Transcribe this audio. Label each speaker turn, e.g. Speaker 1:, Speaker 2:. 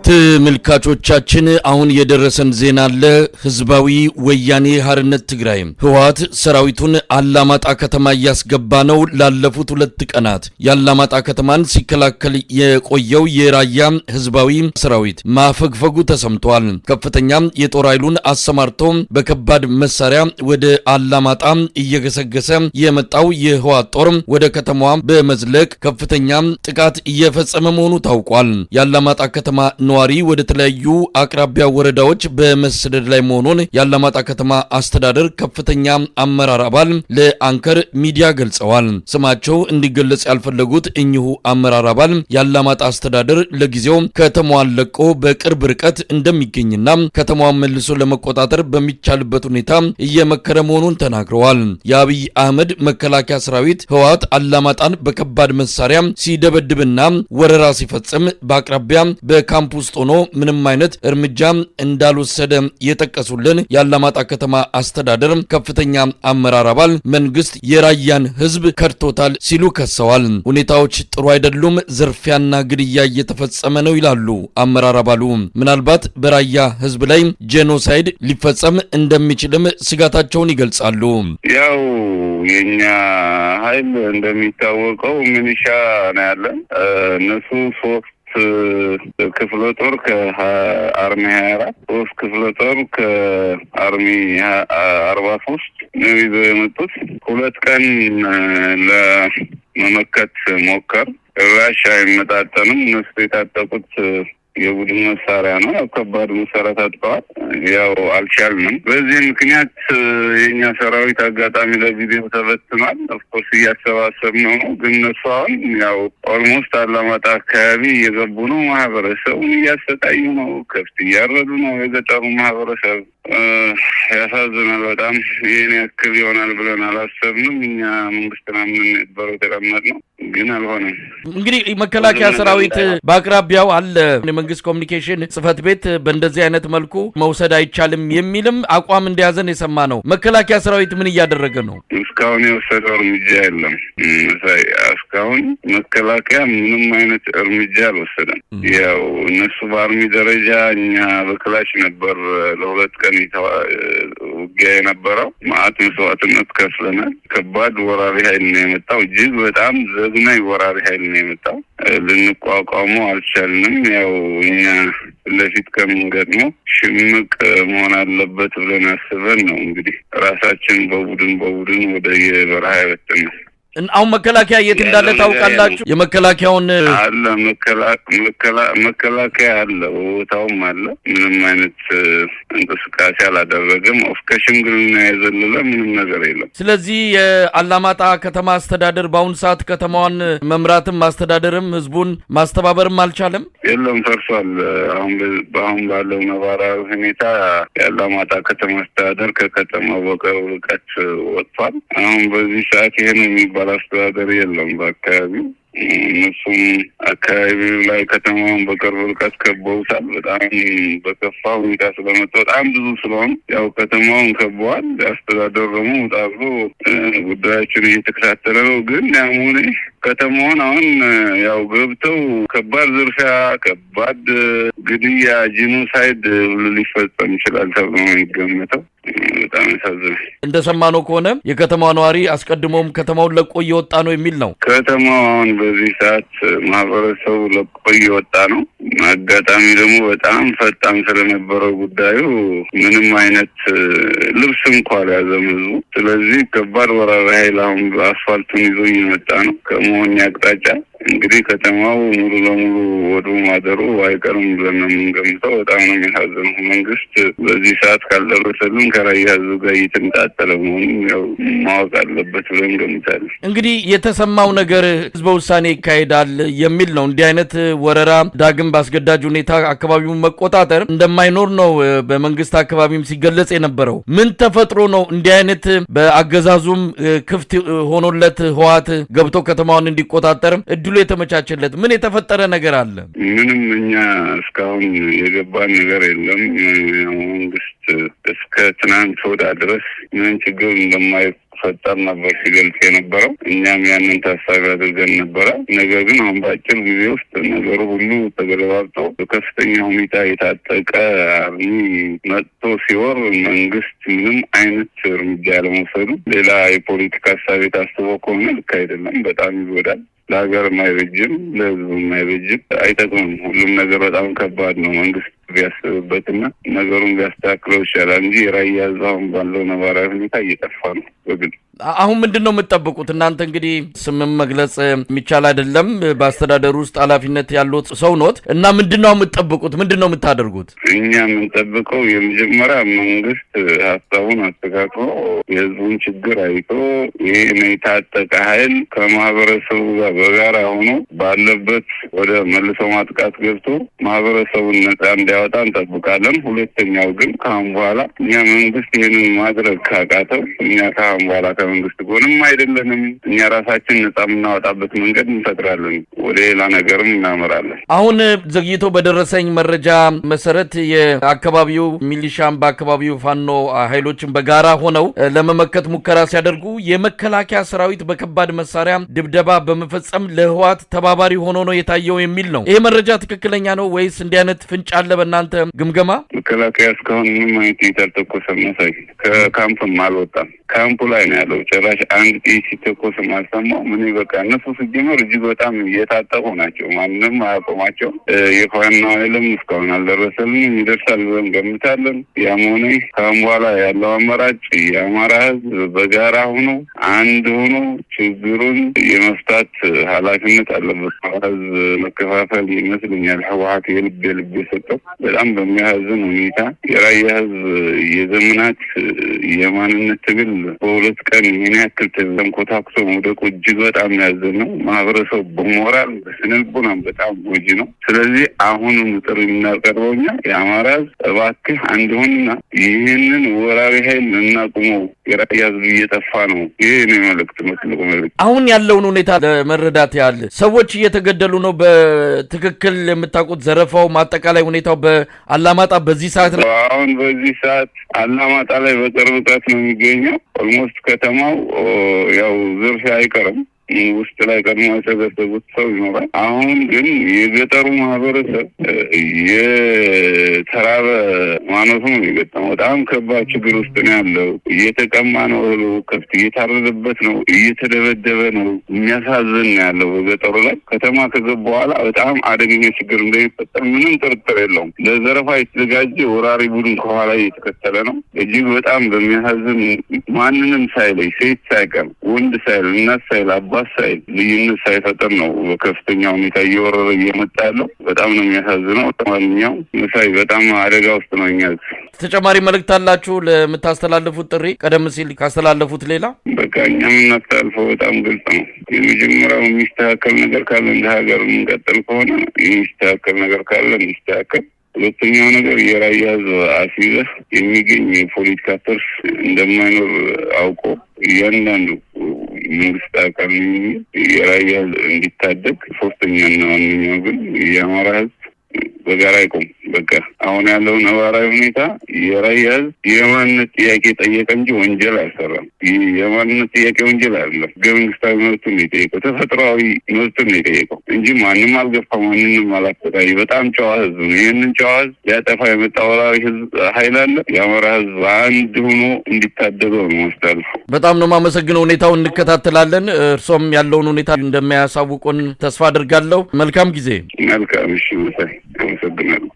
Speaker 1: ተመልካቾቻችን አሁን የደረሰን ዜና አለ። ህዝባዊ ወያኔ ሓርነት ትግራይ ህወሓት ሰራዊቱን አላማጣ ከተማ ያስገባ ነው። ላለፉት 2 ቀናት ያላማጣ ከተማን ሲከላከል የቆየው የራያ ህዝባዊ ሰራዊት ማፈግፈጉ ተሰምቷል። ከፍተኛ የጦር ኃይሉን አሰማርቶ በከባድ መሳሪያ ወደ አላማጣ እየገሰገሰ የመጣው የህወሓት ጦር ወደ ከተማዋ በመዝለቅ ከፍተኛ ጥቃት እየፈጸመ መሆኑ ታውቋል። ያላማጣ ከተማ ነዋሪ ወደ ተለያዩ አቅራቢያ ወረዳዎች በመሰደድ ላይ መሆኑን ያላማጣ ከተማ አስተዳደር ከፍተኛ አመራር አባል ለአንከር ሚዲያ ገልጸዋል። ስማቸው እንዲገለጽ ያልፈለጉት እኚሁ አመራር አባል ያላማጣ አስተዳደር ለጊዜው ከተማዋን ለቆ በቅርብ ርቀት እንደሚገኝና ከተማዋን መልሶ ለመቆጣጠር በሚቻልበት ሁኔታ እየመከረ መሆኑን ተናግረዋል። የአብይ አህመድ መከላከያ ሰራዊት ህወሓት አላማጣን በከባድ መሳሪያ ሲደበድብና ወረራ ሲፈጽም በአቅራቢያ በካምፕ ውስጥ ሆኖ ምንም አይነት እርምጃ እንዳልወሰደ የጠቀሱልን ያላማጣ ከተማ አስተዳደር ከፍተኛ አመራር አባል መንግስት የራያን ህዝብ ከድቶታል ሲሉ ከሰዋል። ሁኔታዎች ጥሩ አይደሉም፣ ዝርፊያና ግድያ እየተፈጸመ ነው ይላሉ አመራር አባሉ። ምናልባት በራያ ህዝብ ላይ ጄኖሳይድ ሊፈጸም እንደሚችልም ስጋታቸውን ይገልጻሉ።
Speaker 2: ያው የኛ ኃይል እንደሚታወቀው ሚሊሻ ነው ያለን። እነሱ 3 ክፍለ ጦር ከአርሚ 24 3 ክፍለ ጦር ከአርሚ 43 ነው ይዘው የመጡት። 2 ቀን ለመመከት ሞከር ራሻ አይመጣጠንም። እነሱ የታጠቁት የቡድን መሳሪያ ነው። ከባድ መሳሪያ ታጥቀዋል። ያው አልቻልንም። በዚህ ምክንያት የኛ ሰራዊት አጋጣሚ ለቪዲዮ ተበትኗል። ኦፍኮርስ እያሰባሰብነው ነው። ግን እነሱ አሁን ያው ኦልሞስት አላማጣ አካባቢ እየገቡ ነው። ማህበረሰቡን እያሰቃዩ ነው። ከብት እያረዱ ነው። የገጠሩ ማህበረሰብ ያሳዝናል በጣም። ይህን ያክል ይሆናል ብለን አላሰብንም። እኛ መንግስትና ምን ነበረው የተቀመጥነው ግን አልሆነም።
Speaker 1: እንግዲህ መከላከያ ሰራዊት በአቅራቢያው አለ። የመንግስት ኮሚኒኬሽን ጽህፈት ቤት በእንደዚህ አይነት መልኩ መውሰድ አይቻልም የሚልም አቋም እንደያዘን የሰማ ነው። መከላከያ ሰራዊት ምን እያደረገ ነው?
Speaker 2: እስካሁን የወሰደው እርምጃ የለም። እስካሁን መከላከያ ምንም አይነት እርምጃ አልወሰደም። ያው እነሱ በአርሚ ደረጃ እኛ በክላሽ ነበር ለ2 ቀን ውጊያ የነበረው። ማዕት መስዋዕትነት ከፍለናል። ከባድ ወራሪ ኃይል ነው የመጣው። እጅግ በጣም ዘግናኝ ወራሪ ኃይል ነው የመጣው። ልንቋቋመው አልቻልንም። ያው እኛ ለፊት ከምንገጥመው ሽምቅ መሆን አለበት ብለን አስበን ነው እንግዲህ ራሳችን በቡድን ወደ የበረሃ ያወጣን።
Speaker 1: አሁን መከላከያ የት እንዳለ ታውቃላችሁ? የመከላከያውን
Speaker 2: አለ መከላከያ አለ፣ ቦታውም አለ። ምንም አይነት እንቅስቃሴ አላደረገም። ከሽምግልና የዘለለ ምንም ነገር የለም። ስለዚህ
Speaker 1: የአላማጣ ከተማ አስተዳደር በአሁኑ ሰዓት ከተማዋን መምራትም ማስተዳደርም ህዝቡን ማስተባበርም አልቻለም።
Speaker 2: የለም፣ ፈርሷል። አሁን ባለው ነባራዊ ሁኔታ የአላማጣ ከተማ አስተዳደር ከከተማው በቅርብ ርቀት ወጥቷል። አሁን በዚህ ሰዓት ይሄን የሚባል አስተዳደር የለም በአካባቢው። እነሱም አካባቢው ላይ ከተማውን በቅርብ ርቀት ከበውታል። በጣም በከፋ ሁኔታ ስለመጣ በጣም ብዙ ስለሆነ ያው ከተማውን ከበዋል። አስተዳደሩ ደግሞ ወጣብሎ ጉዳዮችን እየተከታተለ ነው። ግን ያሙኔ ከተማውን አሁን ያው ገብተው ከባድ ዝርፊያ፣ ከባድ ግድያ፣ ጂኖሳይድ ሊፈጸም ይችላል ተብሎ ነው የሚገመተው። በጣም ያሳዝናል።
Speaker 1: እንደሰማነው ከሆነ የከተማው ነዋሪ አስቀድሞም ከተማውን ለቆ እየወጣ ነው የሚል ነው።
Speaker 2: ከተማው አሁን በዚህ ሰዓት ማህበረሰቡ ለቆ እየወጣ ነው። አጋጣሚ ደግሞ በጣም ፈጣን ስለነበረው ጉዳዩ ምንም አይነት ልብስ እንኳን አልያዘም ህዝቡ። ስለዚህ ከባድ ወራሪ ኃይል አሁን አስፋልቱን ይዞ እየመጣ ነው ከመሆን አቅጣጫ። እንግዲህ ከተማው ሙሉ ለሙሉ ወደ ማደሩ አይቀርም ብለን ነው የምንገምተው። በጣም ነው የሚያሳዝነው። መንግስት በዚህ ሰዓት ካልደረሰልን ከራያ ህዝብ ጋር እየተንጣጠለ መሆኑን ያው ማወቅ አለበት ብለን ገምታለን።
Speaker 1: እንግዲህ የተሰማው ነገር ህዝበ ውሳኔ ይካሄዳል የሚል ነው። እንዲህ አይነት ወረራ ዳግም ባስገዳጅ ሁኔታ አካባቢውን መቆጣጠር እንደማይኖር ነው በመንግስት አካባቢም ሲገለጽ የነበረው። ምን ተፈጥሮ ነው እንዲህ አይነት በአገዛዙም ክፍት ሆኖለት ህወሓት ገብቶ ከተማውን እንዲቆጣጠር እድሉ የተመቻቸለት? ምን የተፈጠረ ነገር አለ?
Speaker 2: ምንም እኛ እስካሁን የገባን ነገር የለም። መንግስት እስከ ትናንት ወዳ ድረስ ምን ችግር ፈጠር ነበር ሲገልጽ የነበረው። እኛም ያንን ታሳቢ አድርገን ነበረ። ነገር ግን አሁን በአጭር ጊዜ ውስጥ ነገሩ ሁሉ ተገለባብጦ በከፍተኛ ሁኔታ የታጠቀ አርሚ መጥቶ ሲወር መንግስት ምንም አይነት እርምጃ ያለመውሰዱ ሌላ የፖለቲካ ሀሳብ የታስቦ ከሆነ ልክ አይደለም። በጣም ይጎዳል። ለሀገርም አይበጅም፣ ለህዝቡም አይበጅም፣ አይጠቅምም። ሁሉም ነገር በጣም ከባድ ነው። መንግስት ቢያስብበትና ነገሩን ቢያስተካክለው ይሻላል እንጂ የራያ ህዝብ አሁን ባለው ነባራዊ ሁኔታ እየጠፋ ነው በግል።
Speaker 1: አሁን ምንድነው የምትጠብቁት እናንተ? እንግዲህ ስምም መግለጽ የሚቻል አይደለም። በአስተዳደሩ ውስጥ ኃላፊነት ያሉት ሰው ኖት እና ምንድነው የምትጠብቁት? ምንድነው የምታደርጉት?
Speaker 2: እኛ የምንጠብቀው የመጀመሪያ መንግስት ሀሳቡን አስተካክሎ የህዝቡን ችግር አይቶ ይህን የታጠቀ ኃይል ከማህበረሰቡ ጋር በጋራ ሆኖ ባለበት ወደ መልሶ ማጥቃት ገብቶ ማህበረሰቡን ነጻ እንዲያወጣ እንጠብቃለን። ሁለተኛው ግን ከአሁን በኋላ እኛ መንግስት ይህንን ማድረግ ካቃተው እኛ ከአሁን በኋላ ከመንግስት ጎንም አይደለንም። እኛ ራሳችን ነጻ የምናወጣበት መንገድ እንፈጥራለን። ወደ ሌላ ነገርም እናመራለን።
Speaker 1: አሁን ዘግይቶ በደረሰኝ መረጃ መሰረት የአካባቢው ሚሊሻም በአካባቢው ፋኖ ኃይሎችን በጋራ ሆነው ለመመከት ሙከራ ሲያደርጉ የመከላከያ ሰራዊት በከባድ መሳሪያ ድብደባ በመፈጸም ለህወሓት ተባባሪ ሆኖ ነው የታየው የሚል ነው። ይሄ መረጃ ትክክለኛ ነው ወይስ እንዲህ አይነት ፍንጭ አለ በእናንተ ግምገማ?
Speaker 2: መከላከያ እስካሁን ምንም አይነት የተተኮሰ መሳይ ከካምፕም አልወጣም። ካምፑ ላይ ነው ያለው። ጭራሽ አንድ ጥይት ሲተኮስ አልሰማው። ምን በቃ እነሱ ሲጀመር እጅግ በጣም እየታጠቁ ናቸው። ማንም አያቆማቸው። የፋኖ ኃይልም እስካሁን አልደረሰልንም። ይደርሳል ብለን ገምታለን። ያም ሆነ ከአሁን በኋላ ያለው አማራጭ የአማራ ህዝብ በጋራ ሆኖ አንድ ሆኖ ችግሩን የመፍታት ኃላፊነት አለበት። ህዝብ መከፋፈል ይመስለኛል ህወሓት የልብ የሰጠው። በጣም በሚያሳዝን ሁኔታ የራያ ህዝብ የዘመናት የማንነት ትግል በሁለት ቀን ይህን ያክል ተንኮታኩቶ መውደቁ እጅግ በጣም ያዘን ነው። ማህበረሰቡ በሞራል በስነልቦናም በጣም ጎጂ ነው። ስለዚህ አሁንም ጥሪ የምናቀርበው እኛ የአማራ ህዝብ እባክህ አንድ ሆንና ይህንን ወራሪ ኃይል እናቁመው። የራያ ህዝብ እየጠፋ ነው። ይህ ነው መልእክት፣ ትልቁ መልእክት።
Speaker 1: አሁን ያለውን ሁኔታ ለመረዳት ያህል ሰዎች እየተገደሉ ነው። በትክክል የምታውቁት ዘረፋው አጠቃላይ ሁኔታው በአላማጣ በዚህ ሰዓት ነው።
Speaker 2: አሁን በዚህ ሰዓት አላማጣ ላይ በቅርብ ርቀት ነው የሚገኘው። ኦልሞስት ከተማው ያው ዝርፊያ አይቀርም። ውስጥ ላይ ቀድሞ የተገደቡት ሰው ይኖራል። አሁን ግን የገጠሩ ማህበረሰብ የተራበ ማነሱ ነው የገጠመው። በጣም ከባድ ችግር ውስጥ ነው ያለው። እየተቀማ ነው እህሉ፣ ከብት እየታረደበት ነው፣ እየተደበደበ ነው። የሚያሳዝን ነው ያለው በገጠሩ ላይ። ከተማ ከገቡ በኋላ በጣም አደገኛ ችግር እንደሚፈጠር ምንም ጥርጥር የለውም። ለዘረፋ የተዘጋጀ ወራሪ ቡድን ከኋላ እየተከተለ ነው። እጅግ በጣም በሚያሳዝን ማንንም ሳይለይ ሴት ሳይቀር ወንድ ሳይል እናት ሳይል አባ ሳይል ልዩነት ሳይፈጠር ነው በከፍተኛ ሁኔታ እየወረረ እየመጣ ያለው። በጣም ነው የሚያሳዝነው። ማንኛው መሳይ በጣም አደጋ ውስጥ ነው። እኛ
Speaker 1: ተጨማሪ መልእክት አላችሁ ለምታስተላልፉት ጥሪ ቀደም ሲል ካስተላለፉት ሌላ?
Speaker 2: በቃ እኛ የምናስተላልፈው በጣም ግልጽ ነው። የመጀመሪያው የሚስተካከል ነገር ካለ እንደ ሀገር የምንቀጥል ከሆነ የሚስተካከል ነገር ካለ የሚስተካከል። ሁለተኛው ነገር የራያ ህዝብ አስይዘህ የሚገኝ የፖለቲካ ትርፍ እንደማይኖር አውቆ እያንዳንዱ መንግስት አካል የራያ እንዲታደግ። ሶስተኛና ዋነኛው ግን የአማራ ህዝብ በጋራ ይቆም። በቃ አሁን ያለው ነባራዊ ሁኔታ የራያ ህዝብ የማንነት ጥያቄ ጠየቀ እንጂ ወንጀል አልሰራም። የማንነት ጥያቄ ወንጀል አይደለም። ህገ መንግስታዊ መብቱን ነው የጠየቀው። ተፈጥሯዊ መብቱን ነው የጠየቀው እንጂ ማንም አልገፋ፣ ማንንም አላሰቃይ። በጣም ጨዋ ህዝብ ነው። ይህንን ጨዋ ህዝብ ሊያጠፋ የመጣ ወራሪ ህዝብ ኃይል አለ። የአማራ ህዝብ አንድ ሆኖ እንዲታደገው ነው ማስተላለፍ።
Speaker 1: በጣም ነው የማመሰግነው። ሁኔታውን እንከታተላለን። እርሶም ያለውን ሁኔታ እንደሚያሳውቁን ተስፋ አድርጋለሁ። መልካም ጊዜ።
Speaker 2: መልካም። እሺ፣ አመሰግናለሁ።